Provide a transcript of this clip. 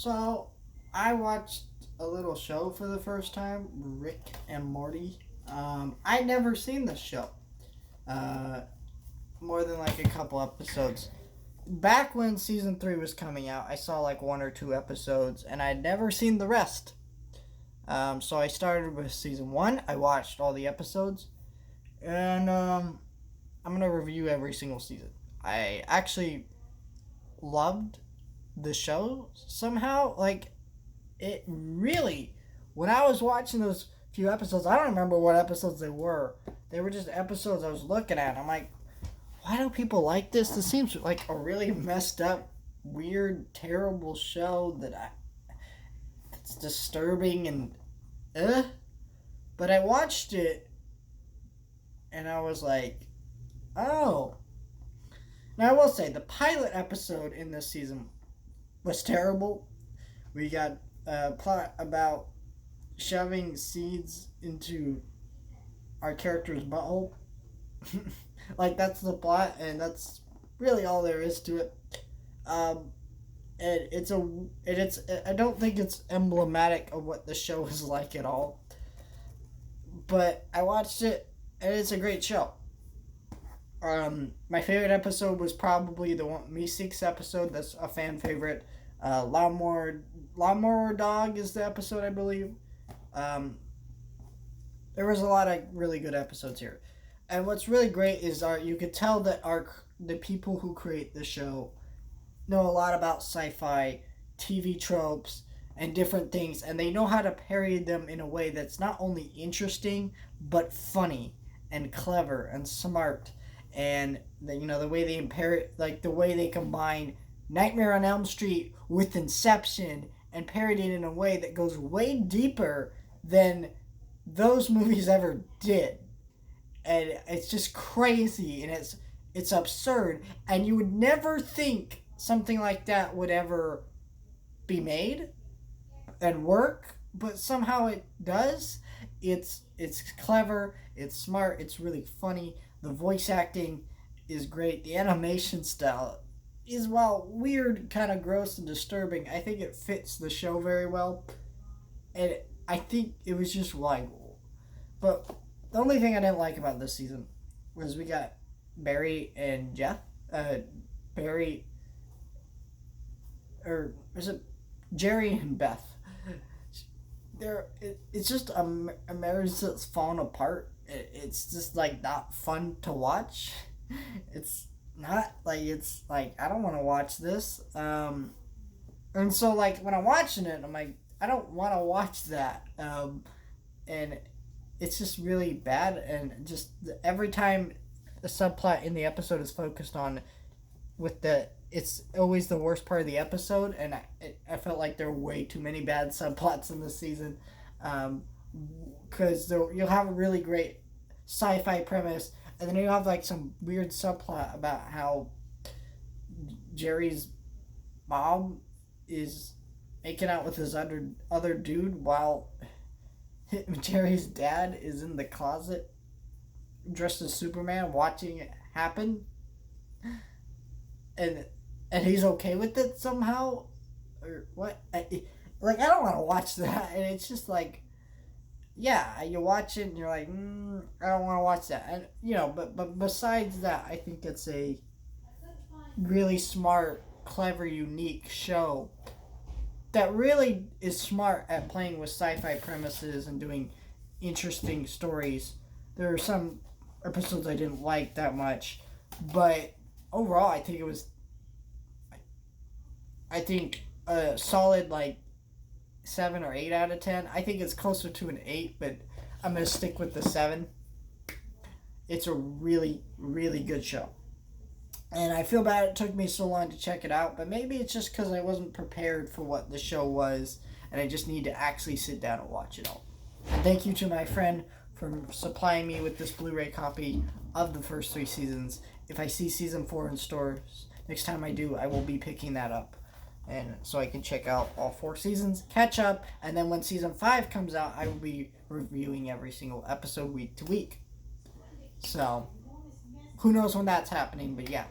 So, I watched a little show for the first time, Rick and Morty. I'd never seen this show. Uh, More than like a couple episodes. Back when season 3 was coming out, I saw like one or two episodes, and I'd never seen the rest. So I started with season 1. I watched all the episodes, and I'm gonna review every single season. I actually loved the show somehow. Like, it really, when I was watching those few episodes, I don't remember what episodes they were. They were just episodes I was looking at. I'm like, why do people like this? This seems like a really messed up, weird, terrible show it's disturbing and but I watched it and I was like, oh. Now I will say the pilot episode in this season was terrible. We got a plot about shoving seeds into our character's butthole. Like, that's the plot, and that's really all there is to it. Um, and it's I don't think it's emblematic of what the show is like at all. But I watched it, and it's a great show. My favorite episode was probably the one Me Six episode. That's a fan favorite. Lawnmower Dog is the episode, I believe. Um, there was a lot of really good episodes here, and what's really great is you could tell that the people who create the show know a lot about sci-fi, TV tropes, and different things, and they know how to parody them in a way that's not only interesting but funny and clever and smart, and the way they like the way they combine Nightmare on Elm Street with Inception and parody it in a way that goes way deeper than those movies ever did. And it's just crazy, and it's absurd, and you would never think something like that would ever be made and work, but somehow it does. It's clever, it's smart, it's really funny. The voice acting is great. The animation style is, while weird, kind of gross and disturbing, I think it fits the show very well. And I think it was just likable. But the only thing I didn't like about this season was we got Barry and Jeff. Barry, or is it Jerry and Beth? It's just a marriage that's fallen apart. It's just like not fun to watch. It's not like, it's like, I don't want to watch this. And so, like, when I'm watching it, I'm like, I don't want to watch that. And it's just really bad, and just every time the subplot in the episode is focused on it's always the worst part of the episode, and I felt like there were way too many bad subplots in this season, because you'll have a really great sci-fi premise, and then you'll have like some weird subplot about how Jerry's mom is making out with his other dude while Jerry's dad is in the closet dressed as Superman watching it happen, and he's okay with it somehow, or what? I don't want to watch that, and it's just like, yeah, you watch it and you're like, I don't want to watch that, and but besides that, I think it's a really smart, clever, unique show that really is smart at playing with sci-fi premises and doing interesting stories. There are some episodes I didn't like that much, but overall, I think a solid like 7 or 8 out of 10. I think it's closer to an 8, but I'm gonna stick with the 7. It's a really, really good show. And I feel bad it took me so long to check it out, but maybe it's just because I wasn't prepared for what the show was, and I just need to actually sit down and watch it all. And thank you to my friend for supplying me with this Blu-ray copy of the first 3 seasons. If I see season 4 in stores, next time I do, I will be picking that up. And so I can check out all 4 seasons, catch up, and then when season 5 comes out, I will be reviewing every single episode week to week. So, who knows when that's happening, but yeah.